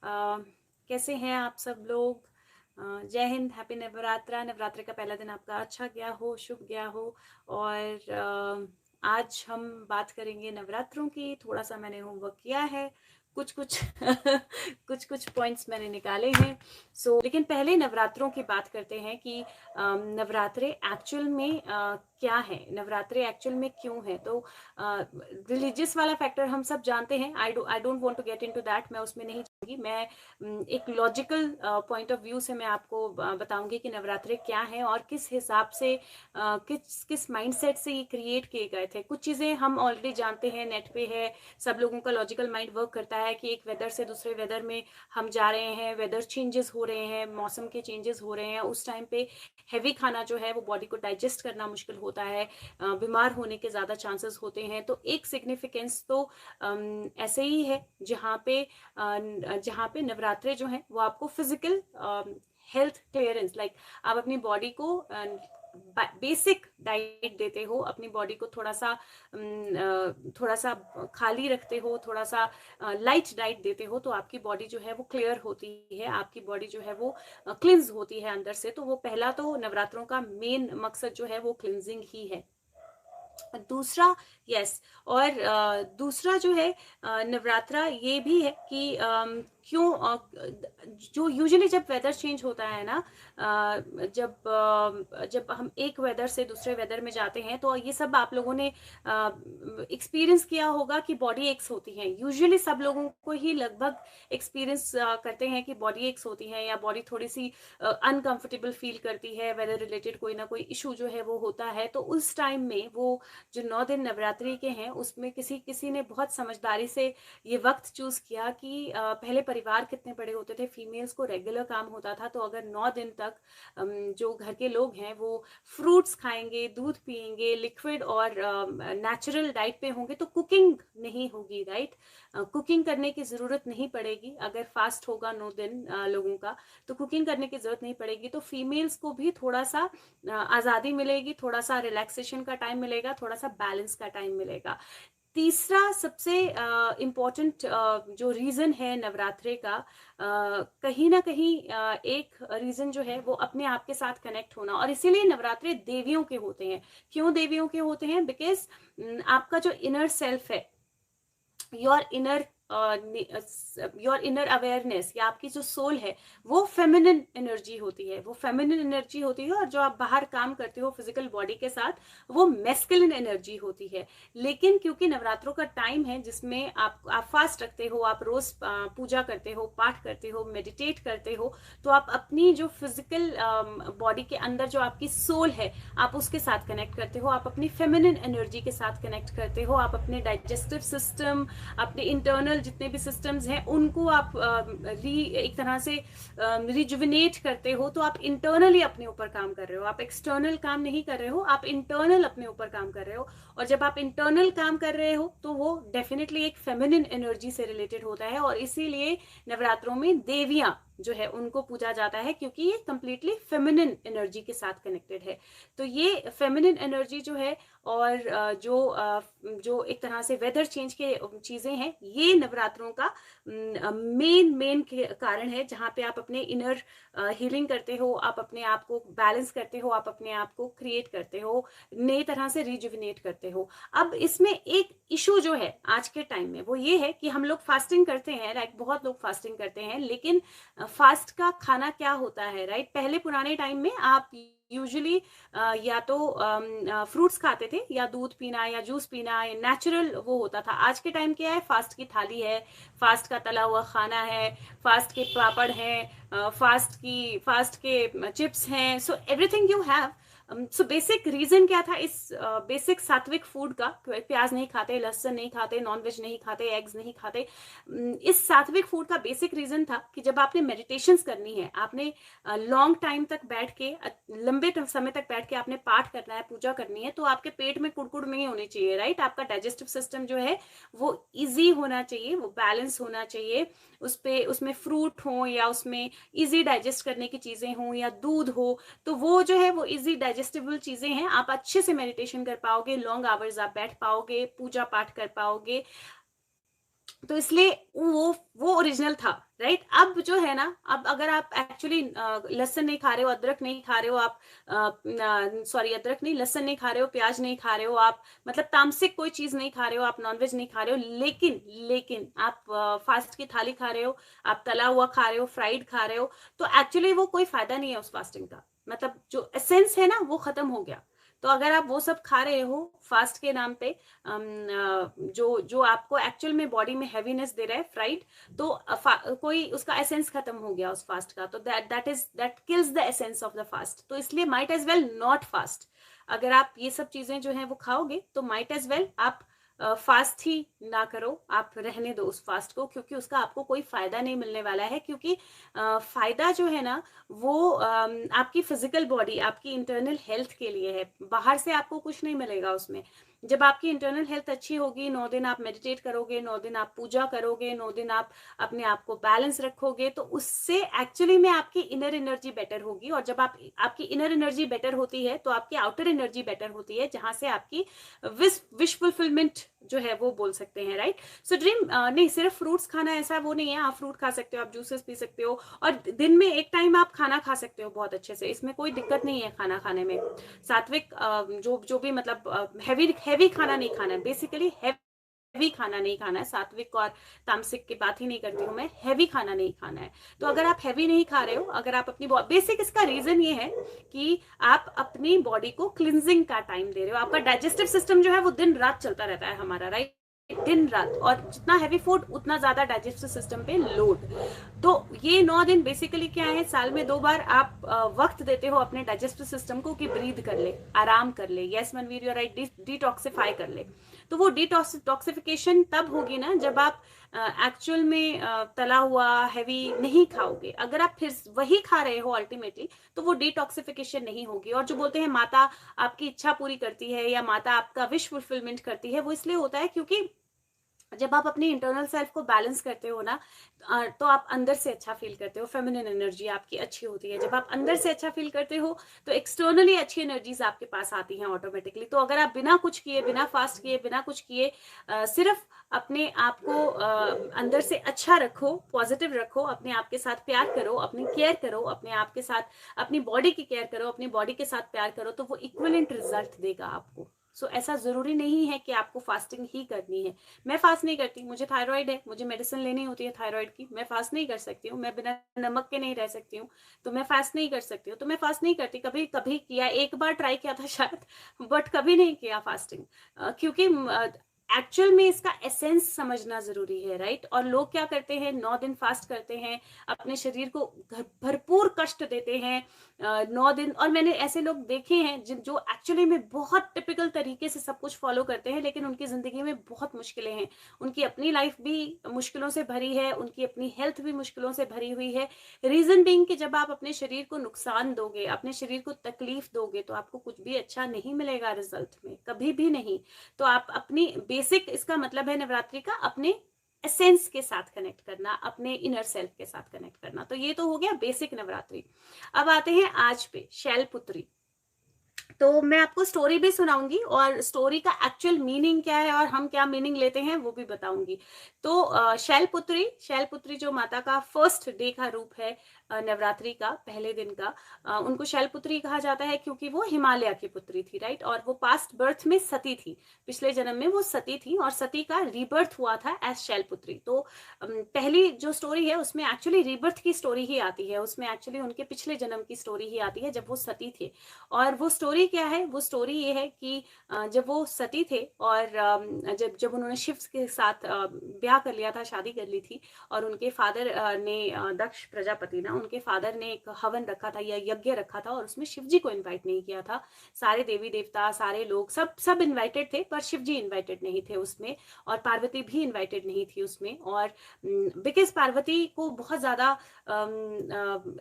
कैसे हैं आप सब लोग? जय हिंद, हैप्पी नवरात्रा। नवरात्रि का पहला दिन आपका अच्छा गया हो, शुभ गया हो। और आज हम बात करेंगे नवरात्रों की। थोड़ा सा मैंने होमवर्क किया है, कुछ कुछ कुछ कुछ पॉइंट्स मैंने निकाले हैं। लेकिन पहले नवरात्रों की बात करते हैं कि नवरात्रे एक्चुअल में क्या है, नवरात्रे एक्चुअल में क्यों है। तो रिलीजियस वाला फैक्टर हम सब जानते हैं। I don't want to get into that, मैं उसमें नहीं जाऊंगी। मैं एक लॉजिकल पॉइंट ऑफ व्यू से मैं आपको बताऊंगी कि नवरात्रे क्या है और किस हिसाब से किस किस माइंडसेट से ये क्रिएट किए गए थे। कुछ चीजें हम ऑलरेडी जानते हैं, नेट पे है, सब लोगों का लॉजिकल माइंड वर्क करता है कि एक वेदर से दूसरे वेदर में हम जा रहे हैं, वेदर चेंजेस हो रहे हैं, मौसम के चेंजेस हो रहे हैं। उस टाइम पे हैवी खाना जो है वो बॉडी को डाइजेस्ट करना मुश्किल होता है, बीमार होने के ज्यादा चांसेस होते हैं। तो एक सिग्निफिकेंस तो ऐसे ही है जहाँ पे नवरात्रे जो है वो आपको फिजिकल हेल्थ क्लियरेंस, लाइक आप अपनी बॉडी को बेसिक डाइट देते हो, अपनी बॉडी को थोड़ा सा खाली रखते हो, थोड़ा सा लाइट डाइट देते हो, तो आपकी बॉडी जो है वो क्लियर होती है, आपकी बॉडी जो है वो क्लिंज होती है अंदर से। तो वो पहला तो नवरात्रों का मेन मकसद जो है वो क्लिंजिंग ही है। दूसरा, यस, और दूसरा जो है नवरात्रा ये भी है कि क्यों जो यूजुअली जब वेदर चेंज होता है ना, जब हम एक वेदर से दूसरे वेदर में जाते हैं, तो ये सब आप लोगों ने एक्सपीरियंस किया होगा कि बॉडी एक्स होती है। यूजुअली सब लोगों को ही लगभग एक्सपीरियंस करते हैं कि बॉडी एक्स होती है या बॉडी थोड़ी सी अनकंफर्टेबल फील करती है, वेदर रिलेटेड कोई ना कोई इशू जो है वो होता है। तो उस टाइम में वो जो 9 दिन नवरात्रि के हैं उसमें किसी किसी ने बहुत समझदारी से ये वक्त चूज किया कि पहले परिवार कितने बड़े होते थे, फीमेल्स को रेगुलर काम होता था। तो अगर 9 दिन तक जो घर के लोग हैं वो फ्रूट्स खाएंगे, दूध पिएंगे, लिक्विड और नेचुरल डाइट पे होंगे, तो कुकिंग नहीं होगी, राइट। कुकिंग करने की जरूरत नहीं पड़ेगी। अगर फास्ट होगा 9 दिन लोगों का, तो कुकिंग करने की जरूरत नहीं पड़ेगी। तो फीमेल्स को भी थोड़ा सा आजादी मिलेगी, थोड़ा सा रिलैक्सेशन का टाइम मिलेगा, थोड़ा सा बैलेंस का टाइम मिलेगा। तीसरा सबसे इम्पोर्टेंट जो रीजन है नवरात्रे का, कहीं ना कहीं एक रीजन जो है वो अपने आप के साथ कनेक्ट होना। और इसीलिए नवरात्रे देवियों के होते हैं। क्यों देवियों के होते हैं? बिकॉज आपका जो इनर सेल्फ है, योर इनर अवेयरनेस, या आपकी जो सोल है, वो फेमिनिन एनर्जी होती है, वो फेमिनिन एनर्जी होती है। और जो आप बाहर काम करते हो फिजिकल बॉडी के साथ, वो मेस्कुलिन एनर्जी होती है। लेकिन क्योंकि नवरात्रों का टाइम है जिसमें आप फास्ट रखते हो, आप रोज पूजा करते हो, पाठ करते हो, मेडिटेट करते हो, तो आप अपनी जो फिजिकल बॉडी के अंदर जो आपकी सोल है, आप उसके साथ कनेक्ट करते हो, आप अपनी फेमिनिन एनर्जी के साथ कनेक्ट करते हो, आप अपने डाइजेस्टिव सिस्टम, अपने इंटरनल जितने भी सिस्टम्स हैं उनको आप एक तरह से रिजुविनेट करते हो। तो आप इंटरनली अपने ऊपर काम कर रहे हो, आप एक्सटर्नल काम नहीं कर रहे हो, आप इंटरनल अपने ऊपर काम कर रहे हो। और जब आप इंटरनल काम कर रहे हो तो वो डेफिनेटली एक फेमिनिन एनर्जी से रिलेटेड होता है। और इसीलिए नवरात्रों में देवियां जो है उनको पूजा जाता है, क्योंकि ये कंप्लीटली फेमिनिन एनर्जी के साथ कनेक्टेड है। तो ये फेमिनिन एनर्जी जो है, और जो एक तरह से वेदर चेंज के चीजें हैं, ये नवरात्रों का मेन कारण है, जहाँ पे आप अपने इनर हीलिंग करते हो, आप अपने आप को बैलेंस करते हो, आप अपने आप को क्रिएट करते हो, नई तरह से रिजुविनेट करते हो। अब इसमें एक इशू जो है आज के टाइम में वो ये है कि हम लोग फास्टिंग करते हैं, राइट, बहुत लोग फास्टिंग करते हैं, लेकिन फास्ट का खाना क्या होता है, राइट। पहले पुराने टाइम में आप यूजुअली या तो फ्रूट्स खाते थे, या दूध पीना या जूस पीना, नेचुरल वो होता था। आज के टाइम क्या है? फास्ट की थाली है, फास्ट का तला हुआ खाना है, फास्ट के पापड़ हैं, फास्ट के चिप्स हैं। So everything you have. So basic reason क्या था इस बेसिक सात्विक फूड का? प्याज नहीं खाते, लहसुन नहीं खाते, नॉनवेज नहीं खाते, एग्स नहीं खाते। इस सात्विक फूड का बेसिक रीजन था कि जब आपने मेडिटेशन करनी है, आपने लॉन्ग टाइम तक बैठ के, लंबे समय तक बैठ के आपने पाठ करना है, पूजा करनी है, तो आपके पेट में कुड़कुड़ नहीं होनी चाहिए, राइट। आपका डाइजेस्टिव सिस्टम जो है वो इजी होना चाहिए, वो बैलेंस होना चाहिए। उसमें फ्रूट हो, या उसमें इजी डाइजेस्ट करने की चीजें हो, या दूध हो, तो वो जो है वो इजी डाइजेस्टेबल चीजें हैं। आप अच्छे से मेडिटेशन कर पाओगे, लॉन्ग आवर्स आप बैठ पाओगे, पूजा पाठ कर पाओगे। तो इसलिए वो ओरिजिनल था, राइट। अब जो है ना, अब अगर आप एक्चुअली लहसुन नहीं खा रहे हो, अदरक नहीं खा रहे हो आप, सॉरी अदरक नहीं, लहसुन नहीं खा रहे हो, प्याज नहीं खा रहे हो आप, मतलब तामसिक कोई चीज नहीं खा रहे हो आप, नॉनवेज नहीं खा रहे हो, लेकिन आप फास्ट की थाली खा रहे हो, आप तला हुआ खा रहे हो, फ्राइड खा रहे हो, तो एक्चुअली वो कोई फायदा नहीं है उस फास्टिंग का। मतलब जो एसेंस है ना वो खत्म हो गया। तो अगर आप वो सब खा रहे हो फास्ट के नाम पे, जो जो आपको एक्चुअल में बॉडी में हैवीनेस दे रहा है, फ्राइड, तो कोई उसका एसेंस खत्म हो गया उस फास्ट का, तो that kills the essence of the fast. तो इसलिए might as well not fast. अगर आप ये सब चीजें जो है वो खाओगे तो माइट एज वेल आप फास्ट ही ना करो, आप रहने दो उस फास्ट को, क्योंकि उसका आपको कोई फायदा नहीं मिलने वाला है। क्योंकि फायदा जो है ना वो आपकी फिजिकल बॉडी, आपकी इंटरनल हेल्थ के लिए है, बाहर से आपको कुछ नहीं मिलेगा उसमें। जब आपकी इंटरनल हेल्थ अच्छी होगी, 9 दिन आप मेडिटेट करोगे, 9 दिन आप पूजा करोगे, 9 दिन आप अपने आप को बैलेंस रखोगे, तो उससे एक्चुअली में आपकी इनर एनर्जी बेटर होगी। और जब आपकी इनर एनर्जी बेटर होती है तो आपकी आउटर एनर्जी बेटर होती है, जहां से आपकी विश फुलफिलमेंट जो है वो बोल सकते हैं, राइट। सो ड्रीम नहीं, सिर्फ फ्रूट्स खाना ऐसा वो नहीं है, आप फ्रूट खा सकते हो, आप जूसेस पी सकते हो, और दिन में एक टाइम आप खाना खा सकते हो बहुत अच्छे से, इसमें कोई दिक्कत नहीं है खाना खाने में। सात्विक जो जो भी मतलब हैवी हैवी खाना नहीं खाना है, बेसिकली हैवी खाना नहीं खाना है। सात्विक और तामसिक की बात ही नहीं करती हूँ मैं, हैवी खाना नहीं खाना है। तो अगर आप हैवी नहीं खा रहे हो, अगर आप अपनी बेसिक, इसका रीजन ये है कि आप अपनी बॉडी को क्लिनजिंग का टाइम दे रहे हो। आपका डाइजेस्टिव सिस्टम जो है वो दिन रात चलता रहता है हमारा, राइट, दिन रात, और जितना हैवी फूड उतना ज्यादा डाइजेस्टिव सिस्टम पे लोड। तो ये 9 दिन बेसिकली क्या है, साल में 2 बार आप वक्त देते हो अपने डाइजेस्टिव सिस्टम को कि ब्रीद कर ले, आराम कर ले, yes Manveer you right, detoxify कर ले। तो वो डिटॉक्सिफिकेशन तब होगी ना जब आप एक्चुअल में तला हुआ हैवी नहीं खाओगे। अगर आप फिर वही खा रहे हो अल्टीमेटली, तो वो डिटॉक्सिफिकेशन नहीं होगी। और जो बोलते हैं माता आपकी इच्छा पूरी करती है या माता आपका विश फुलफिलमेंट करती है, वो इसलिए होता है क्योंकि जब आप अपनी इंटरनल सेल्फ को बैलेंस करते हो ना, तो आप अंदर से अच्छा फील करते हो, फेमिनिन एनर्जी आपकी अच्छी होती है। जब आप अंदर से अच्छा फील करते हो तो एक्सटर्नली अच्छी एनर्जीज आपके पास आती हैं ऑटोमेटिकली। तो अगर आप बिना कुछ किए, बिना फास्ट किए, बिना कुछ किए, सिर्फ अपने आप को अंदर से अच्छा रखो, पॉजिटिव रखो, अपने आप के साथ प्यार करो, अपनी केयर करो, अपने आप के साथ अपनी बॉडी की केयर करो, अपनी बॉडी के साथ प्यार करो, तो वो इक्विवेलेंट रिजल्ट देगा आपको। सो ऐसा जरूरी नहीं है कि आपको फास्टिंग ही करनी है। मैं फास्ट नहीं करती, मुझे थायराइड है, मुझे मेडिसिन लेनी होती है थायराइड की, मैं फास्ट नहीं कर सकती हूँ। मैं बिना नमक के नहीं रह सकती हूँ, तो मैं फास्ट नहीं कर सकती हूँ, तो मैं फास्ट नहीं करती। कभी कभी किया, एक बार ट्राई किया था शायद, बट कभी नहीं किया फास्टिंग, क्योंकि एक्चुअल में इसका एसेंस समझना जरूरी है, राइट। और लोग क्या करते हैं, 9 दिन फास्ट करते हैं, अपने शरीर को भरपूर कष्ट देते हैं 9 दिन। और मैंने ऐसे लोग देखे हैं जो एक्चुअली में बहुत टिपिकल तरीके से सब कुछ फॉलो करते हैं, लेकिन उनकी जिंदगी में बहुत मुश्किलें हैं, उनकी अपनी लाइफ भी मुश्किलों से भरी है, उनकी अपनी हेल्थ भी मुश्किलों से भरी हुई है। रीजन बीइंग कि जब आप अपने शरीर को नुकसान दोगे, अपने शरीर को तकलीफ दोगे, तो आपको कुछ भी अच्छा नहीं मिलेगा रिजल्ट में, कभी भी नहीं। तो आप अपनी बेसिक, इसका मतलब है नवरात्रि का अपने एसेंस के साथ कनेक्ट करना, अपने इनर सेल्फ के साथ कनेक्ट करना। तो ये तो हो गया बेसिक नवरात्रि। अब आते हैं आज पे, शैलपुत्री। तो मैं आपको स्टोरी भी सुनाऊंगी और स्टोरी का एक्चुअल मीनिंग क्या है और हम क्या मीनिंग लेते हैं वो भी बताऊंगी। तो शैलपुत्री जो माता का फर्स्ट डे का रूप है, नवरात्रि का पहले दिन का, उनको शैलपुत्री कहा जाता है क्योंकि वो हिमालय की पुत्री थी, राइट। और वो पास्ट बर्थ में सती थी, पिछले जन्म में वो सती थी, और सती का रीबर्थ हुआ था एज शैलपुत्री। तो पहली जो स्टोरी है उसमें एक्चुअली रीबर्थ की स्टोरी ही आती है, उसमें एक्चुअली उनके पिछले जन्म की स्टोरी ही आती है जब वो सती थे। और वो स्टोरी क्या है, वो स्टोरी ये है कि जब वो सती थे और जब जब उन्होंने शिव के साथ ब्याह कर लिया था, शादी कर ली थी, और उनके फादर ने दक्ष प्रजापति ना, उनके फादर ने एक हवन रखा था या यज्ञ रखा था, और उसमें शिव जी को इन्वाइट नहीं किया था। सारे देवी देवता, सारे लोग, सब इन्वाइटेड थे, पर शिव जी इन्वाइटेड नहीं थे उसमें, और पार्वती भी इन्वाइटेड नहीं थी उसमें। और बिकॉज पार्वती को बहुत ज्यादा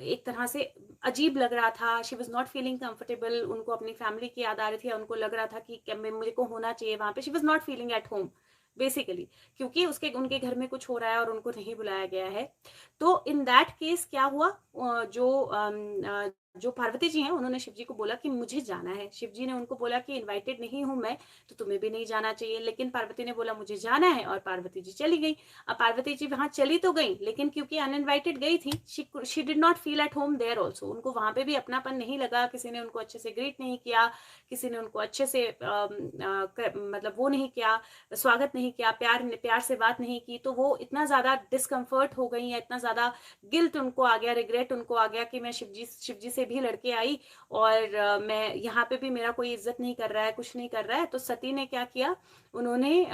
एक तरह से अजीब लग रहा था, she was not feeling comfortable, उनको अपनी फैमिली की याद आ रही थी, उनको लग रहा था कि मुझे को होना चाहिए वहां पे, she was not feeling at home basically, क्योंकि उनके घर में कुछ हो रहा है और उनको नहीं बुलाया गया है। तो इन दैट केस क्या हुआ, जो पार्वती जी हैं उन्होंने शिव जी को बोला कि मुझे जाना है। शिव जी ने उनको बोला कि इनवाइटेड नहीं हूं मैं, तो तुम्हें भी नहीं जाना चाहिए। लेकिन पार्वती ने बोला मुझे जाना है, और पार्वती जी चली गई। अब पार्वती जी वहां चली तो गई, लेकिन क्योंकि अनइनवाइटेड गई थी, she did not feel at home there also. उनको वहां पे भी अपनापन नहीं लगा, किसी ने उनको अच्छे से ग्रीट नहीं किया, किसी ने उनको अच्छे से मतलब वो नहीं किया, स्वागत नहीं किया, प्यार से बात नहीं की। तो वो इतना ज्यादा डिस्कम्फर्ट हो गई, या इतना ज्यादा गिल्ट उनको आ गया, रिग्रेट उनको आ गया कि मैं शिव जी से भी लड़के आई, और मैं यहाँ पे भी मेरा कोई इज्जत नहीं कर रहा है, कुछ नहीं कर रहा है। तो सती ने क्या किया, उन्होंने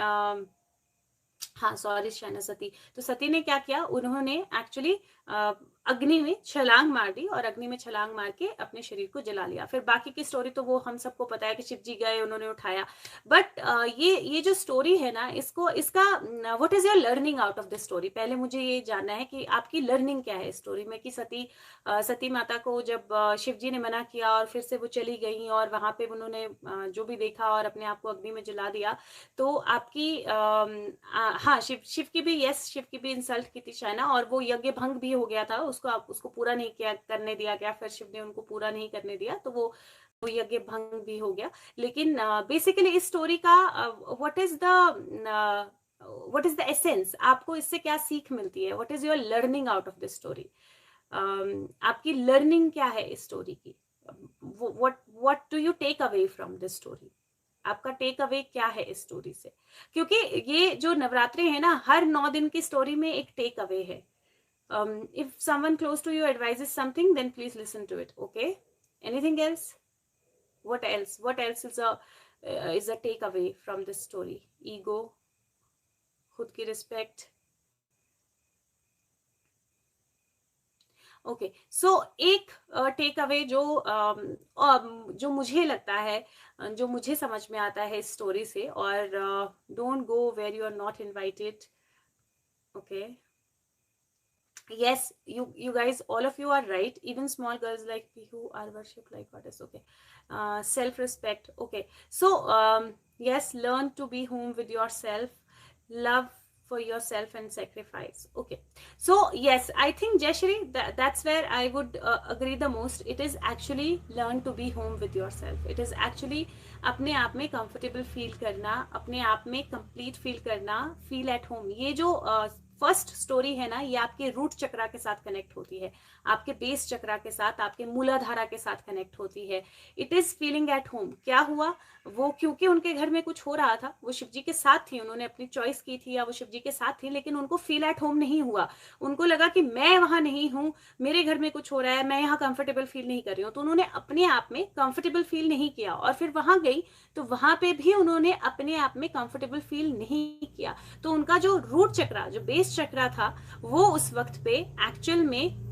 हाँ सॉरी शैना, सती। तो सती ने क्या किया, उन्होंने एक्चुअली अग्नि में छलांग मार दी, और अग्नि में छलांग मार के अपने शरीर को जला लिया। फिर बाकी की स्टोरी तो वो हम सबको पता है कि शिव जी गए, उन्होंने उठाया। बट ये जो स्टोरी है ना, इसका what is your learning out of this story? पहले मुझे ये जानना है कि आपकी लर्निंग क्या है स्टोरी में, कि सती माता को जब शिव जी ने मना किया और फिर से वो चली गई, और वहां पे उन्होंने जो भी देखा और अपने आप को अग्नि में जला दिया। तो आपकी हाँ, शिव की भी, यस, शिव की भी इंसल्ट की थी शायना, और वो यज्ञ भंग भी हो गया था, उसको पूरा नहीं किया करने दिया गया। फिर शिव ने उनको पूरा नहीं करने दिया, तो वो यज्ञ भंग भी हो गया। लेकिन बेसिकली इस स्टोरी का व्हाट इज द एसेंस? आपको इससे क्या सीख मिलती है? What is your learning out of this story? आपकी लर्निंग क्या है इस स्टोरी की? What do you take away from this story? आपका टेक अवे क्या है इस स्टोरी से? क्योंकि ये जो नवरात्रे है ना, हर 9 दिन की स्टोरी में एक टेक अवे है। If someone close to you advises something, then please listen to it. Okay? Anything else? What else? What else is a takeaway from this story? Ego, खुद की रिस्पेक्ट। ओके, सो एक take away जो मुझे लगता है, जो मुझे समझ में आता है इस स्टोरी से, और don't go where you are not invited. Okay, yes, you guys, all of you are right. Even small girls like me who are worshipped like goddess. Okay, self respect. Okay, so yes, learn to be home with yourself, love for yourself and sacrifice. Okay, so yes, I think Jayashri, that's where I would agree the most. It is actually learn to be home with yourself. It is actually अपने आप में comfortable feel करना, अपने आप में complete feel करना, feel at home. ये जो फर्स्ट स्टोरी है ना, ये आपके रूट चक्रा के साथ कनेक्ट होती है, आपके बेस चक्रा के साथ, आपके मूलाधारा के साथ कनेक्ट होती है। It is feeling at home. क्या हुआ, वो क्योंकि उनके घर में कुछ हो रहा था, वो शिव जी के साथ थी, उन्होंने अपनी चॉइस की थी, या वो शिव जी के साथ थी, लेकिन उनको फील एट होम नहीं हुआ। उनको लगा कि मैं वहां नहीं हूं, मेरे घर में कुछ हो रहा है, मैं यहाँ कंफर्टेबल फील नहीं कर रही हूँ। तो उन्होंने अपने आप में कंफर्टेबल फील नहीं किया, और फिर वहां गई तो वहां पे भी उन्होंने अपने आप में कंफर्टेबल फील नहीं किया। तो उनका जो रूट चक्रा, जो बेस चक्रा था, वो उस वक्त पे एक्चुअल में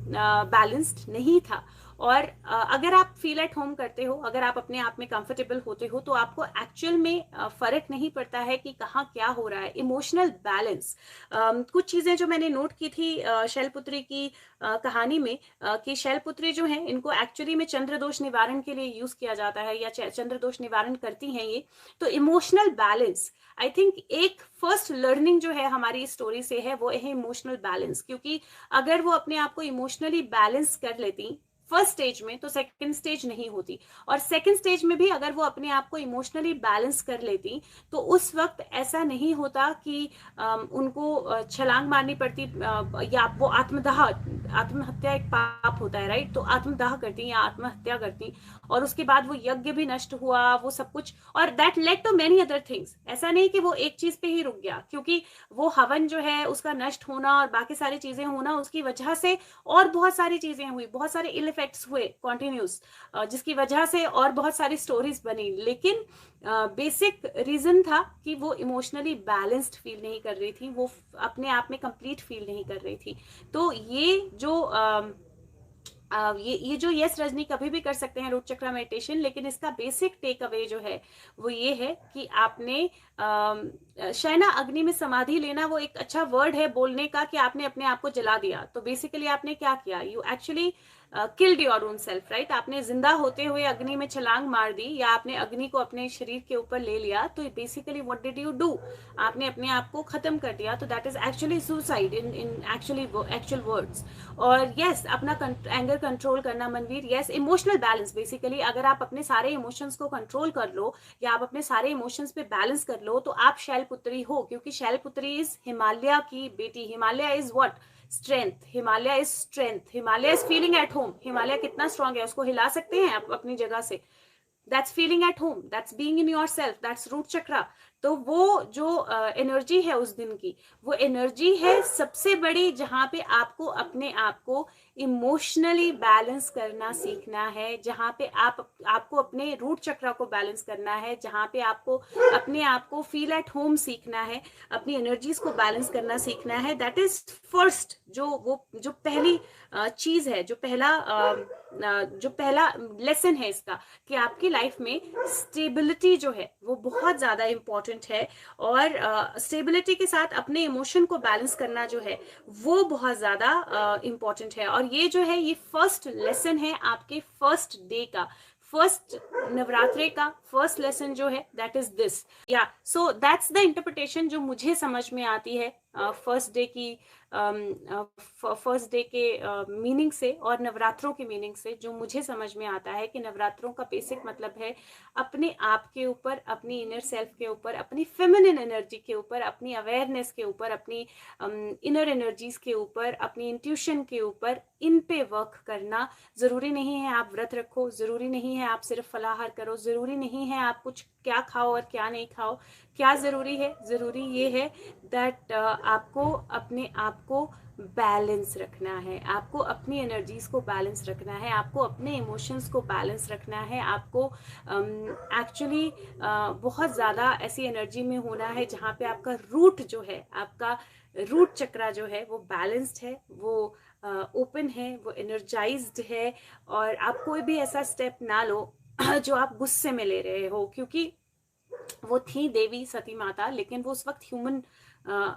बैलेंस्ड नहीं था। और अगर आप फील एट होम करते हो, अगर आप अपने आप में कंफर्टेबल होते हो, तो आपको एक्चुअल में फर्क नहीं पड़ता है कि कहाँ क्या हो रहा है। इमोशनल बैलेंस, कुछ चीजें जो मैंने नोट की थी शैलपुत्री की कहानी में, कि शैलपुत्री जो है, इनको एक्चुअली में चंद्र दोष निवारण के लिए यूज किया जाता है, या चंद्र दोष निवारण करती हैं ये। तो इमोशनल बैलेंस, आई थिंक एक फर्स्ट लर्निंग जो है हमारी स्टोरी से है, वो है इमोशनल बैलेंस। क्योंकि अगर वो अपने आप को इमोशनली बैलेंस कर लेती फर्स्ट स्टेज में, तो सेकंड स्टेज नहीं होती। और सेकंड स्टेज में भी अगर वो अपने आप को इमोशनली बैलेंस कर लेती, तो उस वक्त ऐसा नहीं होता कि उनको छलांग मारनी पड़ती, या वो आत्महत्या एक पाप होता है, राइट? तो आत्मदाह करती या आत्महत्या करती, और उसके बाद वो यज्ञ भी नष्ट हुआ, वो सब कुछ, और that led to many other things. ऐसा नहीं कि वो एक चीज पे ही रुक गया, क्योंकि वो हवन जो है उसका नष्ट होना और बाकी सारी चीजें होना, उसकी वजह से और बहुत सारी चीजें हुई, बहुत सारे इल इफेक्ट्स हुए कॉन्टिन्यूस, जिसकी वजह से और बहुत सारी स्टोरीज बनी। लेकिन बेसिक रीजन था कि वो इमोशनली बैलेंस्ड फील नहीं कर रही थी, वो अपने आप में कंप्लीट फील नहीं कर रही थी। तो ये जो यस रजनी कभी भी कर सकते हैं रूट चक्र मेडिटेशन, लेकिन इसका बेसिक टेक अवे जो है वो ये है कि आपने शयना अग्नि में समाधि लेना वो एक अच्छा वर्ड है बोलने का कि आपने अपने आप को जला दिया, तो बेसिकली आपने क्या किया, you actually killed your own self, right. आपने जिंदा होते हुए अग्नि में छलांग मार दी, या आपने अग्नि को अपने शरीर के ऊपर ले लिया, तो basically what did you do, आपने अपने आप को खत्म कर दिया। तो that is actually suicide in in actually actual words. और यस, अपना एंगर कंट्रोल करना Manveer, yes, emotional balance. Basically अगर आप अपने सारे इमोशंस को कंट्रोल कर लो, या आप अपने सारे इमोशंस पे बैलेंस कर लो, तो आप शैलपुत्री हो, क्योंकि शैलपुत्री इज हिमालय की बेटी। Himalaya is what, strength. Himalaya is strength, Himalaya is feeling at home. Himalaya कितना स्ट्रांग है, उसको हिला सकते हैं आप अपनी जगह से। That's feeling at home, that's being in your self, that's root chakra. तो वो जो एनर्जी है उस दिन की, वो एनर्जी है सबसे बड़ी, जहां पे आपको अपने आप को इमोशनली बैलेंस करना सीखना है, जहां पे आपको अपने रूट चक्रा को बैलेंस करना है, जहां पे आपको अपने आप को फील एट होम सीखना है, अपनी एनर्जीज को बैलेंस करना सीखना है। दैट इज फर्स्ट, जो पहली चीज है, जो पहला लेसन है इसका, कि आपकी लाइफ में स्टेबिलिटी जो है वो बहुत ज्यादा इंपॉर्टेंट है। और स्टेबिलिटी के साथ अपने इमोशन को बैलेंस करना जो है वो बहुत ज्यादा इंपॉर्टेंट है। और ये जो है, ये फर्स्ट लेसन है आपके फर्स्ट डे का, फर्स्ट नवरात्रे का फर्स्ट लेसन जो है, दैट इज दिस। या सो दैट्स द इंटरप्रिटेशन जो मुझे समझ में आती है फर्स्ट डे की, फर्स्ट डे के मीनिंग से और नवरात्रों के मीनिंग से। जो मुझे समझ में आता है कि नवरात्रों का बेसिक मतलब है अपने आप के ऊपर, अपनी इनर सेल्फ के ऊपर, अपनी फेमिनिन एनर्जी के ऊपर, अपनी अवेयरनेस के ऊपर, अपनी इनर एनर्जीज के ऊपर, अपनी इंट्यूशन के ऊपर, इन पे वर्क करना। जरूरी नहीं है आप व्रत रखो, जरूरी नहीं है आप सिर्फ फलाहार करो, जरूरी नहीं है आप कुछ क्या खाओ और क्या नहीं खाओ। क्या जरूरी है, जरूरी ये है दैट आपको अपने आप को बैलेंस रखना है, आपको अपनी एनर्जीज को बैलेंस रखना है, आपको अपने इमोशंस को बैलेंस रखना है, आपको एक्चुअली बहुत ज़्यादा ऐसी एनर्जी में होना है जहाँ पे आपका रूट जो है, आपका रूट चक्रा जो है वो बैलेंस्ड है, वो ओपन है, वो एनर्जाइज्ड है। और आप कोई भी ऐसा स्टेप ना लो जो आप गुस्से में ले रहे हो, क्योंकि वो थी देवी सती माता, लेकिन वो उस वक्त ह्यूमन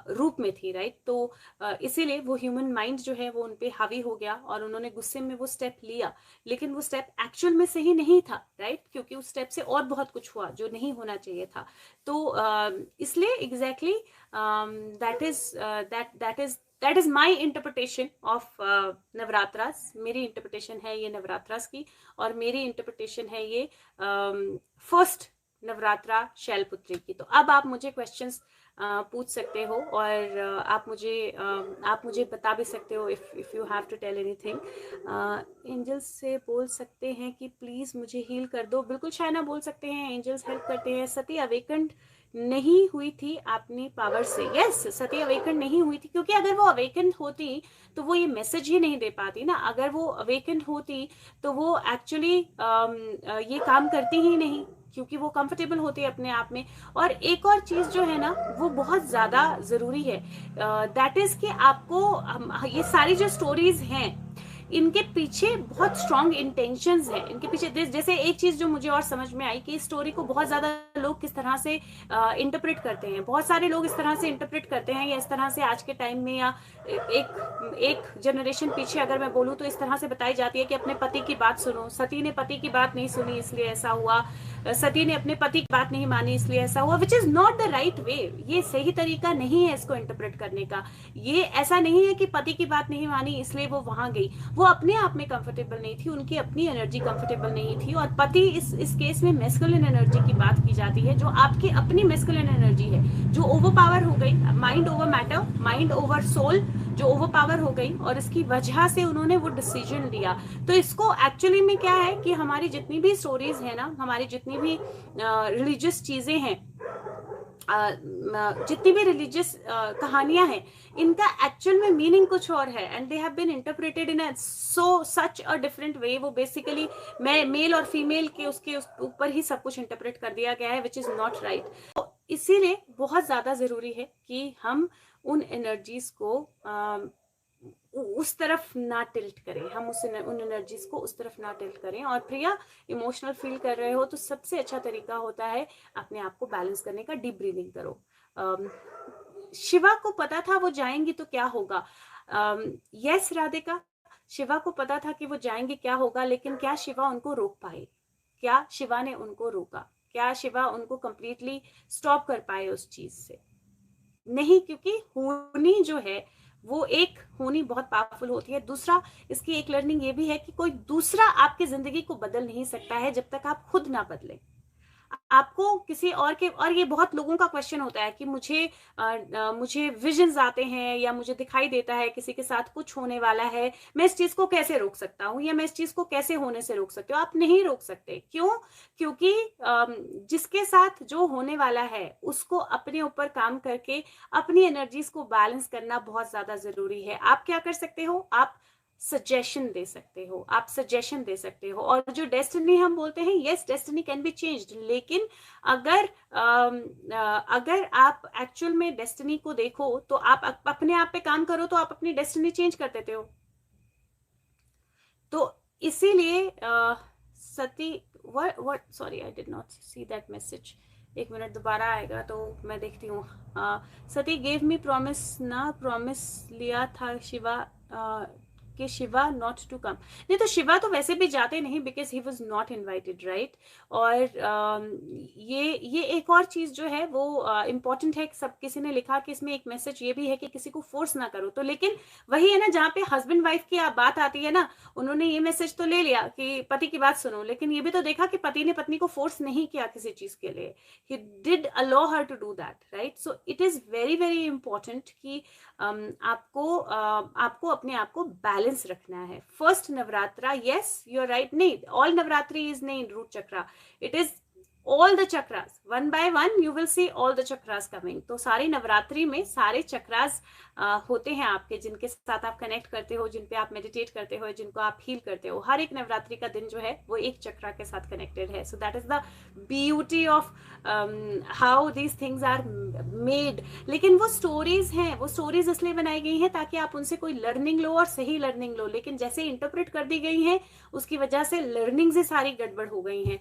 रूप में थी, राइट। तो इसीलिए वो ह्यूमन माइंड जो है वो उनपे हावी हो गया और उन्होंने गुस्से में वो स्टेप लिया, लेकिन वो स्टेप एक्चुअल में सही नहीं था, राइट, क्योंकि उस स्टेप से और बहुत कुछ हुआ जो नहीं होना चाहिए था। तो इसलिए exactly that is my interpretation of Navratras. मेरी इंटरप्रिटेशन है ये नवरात्रास की, और मेरी इंटरप्रिटेशन है ये फर्स्ट नवरात्रा शैलपुत्री की। तो अब आप मुझे क्वेश्चंस पूछ सकते हो, और आप मुझे बता भी सकते हो if you have to tell anything. Angels से बोल सकते हैं कि प्लीज मुझे हील कर दो। बिल्कुल शायना बोल सकते हैं, एंजल्स हेल्प करते हैं। सती अवेकंड नहीं हुई थी अपनी पावर से। यस, सती अवेकंड नहीं हुई थी, क्योंकि अगर वो अवेकंड होती तो वो ये मैसेज ही नहीं दे पाती ना। अगर वो अवेकंड होती तो वो एक्चुअली ये काम करती ही नहीं, क्योंकि वो कंफर्टेबल होती है अपने आप में। और एक और चीज जो है ना, वो बहुत ज्यादा जरूरी है, दैट इज कि आपको ये सारी जो स्टोरीज हैं इनके पीछे बहुत स्ट्रॉन्ग इंटेंशंस हैं। इनके पीछे जैसे एक चीज जो मुझे और समझ में आई कि इस स्टोरी को बहुत ज्यादा लोग किस तरह से इंटरप्रेट करते हैं। बहुत सारे लोग इस तरह से इंटरप्रेट करते हैं, या इस तरह से आज के टाइम में, या एक जनरेशन पीछे अगर मैं बोलूँ तो इस तरह से बताई जाती है कि अपने पति की बात सुनो। सती ने पति की बात नहीं सुनी इसलिए ऐसा हुआ, सती ने अपने पति की बात नहीं मानी इसलिए ऐसा हुआ, which is not the right way. ये सही तरीका नहीं है इसको इंटरप्रेट करने का। ये ऐसा नहीं है कि पति की बात नहीं मानी इसलिए वो वहां गई, वो अपने आप में कंफर्टेबल नहीं थी, उनकी अपनी एनर्जी कंफर्टेबल नहीं थी। और पति इस केस में मैस्कुलिन एनर्जी की बात की जाती है, जो आपकी अपनी मैस्कुलिन एनर्जी है, जो ओवर पावर हो गई, mind over matter, mind over soul, जो ओवर पावर हो गई, और इसकी वजह से उन्होंने वो डिसीजन लिया। तो इसको एक्चुअली में क्या है कि हमारी जितनी भी स्टोरीज है ना, हमारी जितनी भी रिलीजियस चीजें हैं, जितनी भी रिलीजियस कहानियां हैं, इनका एक्चुअल में मीनिंग कुछ और है, and they have been interpreted in such a different way. वो बेसिकली मेल और फीमेल के उसके ऊपर ही सब कुछ इंटरप्रेट कर दिया गया है, विच इज नॉट राइट। तो इसीलिए बहुत ज्यादा जरूरी है कि हम उन एनर्जीज को उस तरफ ना टिल्ट करें, हम उन एनर्जीज को उस तरफ ना टिल्ट करें। और प्रिया, इमोशनल फील कर रहे हो तो सबसे अच्छा तरीका होता है अपने आप को बैलेंस करने का, डीप ब्रीदिंग करो। शिवा को पता था वो जाएंगी तो क्या होगा। यस राधिका, शिवा को पता था कि वो जाएंगे क्या होगा, लेकिन क्या शिवा उनको रोक पाए? क्या शिवा ने उनको रोका? क्या शिवा उनको कंप्लीटली स्टॉप कर पाए उस चीज से? नहीं, क्योंकि होनी जो है वो एक होनी बहुत पावरफुल होती है। दूसरा, इसकी एक लर्निंग ये भी है कि कोई दूसरा आपकी जिंदगी को बदल नहीं सकता है जब तक आप खुद ना बदलें। आपको किसी और के, और ये बहुत लोगों का क्वेश्चन होता है कि मुझे विजन्स आते हैं या मुझे दिखाई देता है किसी के साथ कुछ होने वाला है, मैं इस चीज को कैसे रोक सकता हूँ या मैं इस चीज को कैसे होने से रोक सकती हूँ? आप नहीं रोक सकते। क्यों? क्योंकि जिसके साथ जो होने वाला है उसको अपने ऊपर काम करके अपनी एनर्जीज को बैलेंस करना बहुत ज्यादा जरूरी है। आप क्या कर सकते हो? आप सजेशन दे सकते हो, आप सजेशन दे सकते हो। और जो डेस्टिनी हम बोलते हैं, yes destiny can be changed, लेकिन अगर आप एक्चुअल में डेस्टिनी को देखो तो आप अपने आप पे काम करो तो आप अपनी डेस्टिनी चेंज कर देते हो। तो इसीलिए Sati, what sorry I did not see that message, एक मिनट दोबारा आएगा तो मैं देखती हूँ। सती गेव मी प्रॉमिस, ना प्रॉमिस लिया था शिवा कि शिवा नॉट टू कम। नहीं, तो शिवा तो वैसे भी जाते नहीं because he was not invited, right. और ये एक और चीज जो है वो इम्पोर्टेंट है। सब किसी ने लिखा कि इसमें एक मैसेज ये भी है कि किसी को फोर्स ना करो, तो लेकिन वही है ना, जहाँ पे हस्बैंड वाइफ की बात आती है ना, उन्होंने ये मैसेज तो ले लिया कि पति की बात सुनो, लेकिन ये भी तो देखा कि पति ने पत्नी को फोर्स नहीं किया किसी चीज के लिए। He did allow her to do that, right. So it is very very important कि आपको अपने आप को बैलेंस रखना है। First Navratra, yes you are right, नहीं ऑल नवरात्रि इज नहीं root chakra, it is all the chakras, one by one you will see all the chakras coming। तो सारी नवरात्रि में सारे चक्रास होते हैं आपके, जिनके साथ आप कनेक्ट करते हो, जिन पे आप मेडिटेट करते हो, जिनको आप हील करते हो। हर एक नवरात्रि का दिन जो है वो एक चक्रा के साथ कनेक्टेड है। So that is the beauty of how these things are made. लेकिन वो स्टोरीज हैं, वो स्टोरीज इसलिए बनाई गई हैं ताकि आप उनसे कोई लर्निंग लो और सही लर्निंग लो, लेकिन जैसे इंटरप्रेट कर दी गई हैं उसकी वजह से लर्निंग से सारी गड़बड़ हो गई हैं।